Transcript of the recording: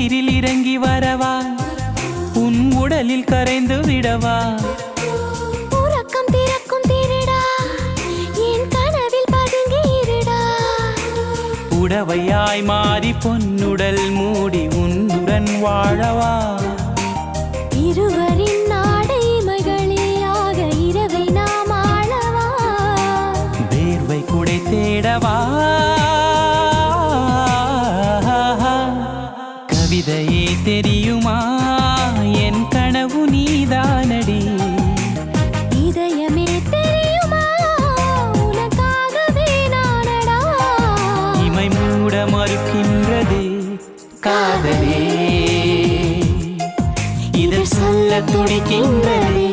உயிரில் இறங்கி வரவா உன் உடலில் கரைந்து விடவா உறக்கம் திறக்கும் திருடா என் கனவில் பதுங்கி இருடா உடவையாய் மாறி பொன்னுடல் மூடி உன்னுடன் வாழவா இருவரின் நாடைமைகளிலாக இரவை நாம் ஆளவா வேர்வை குடை தேடவா கவிதையே தெரியுமா என் கனவு நீதானடி இதயமே தெரியுமா உனக்காகவே நானடா இமை மூட மறுக்கின்றதே காதலே இதழ் சொல்ல துடிக்கின்றதே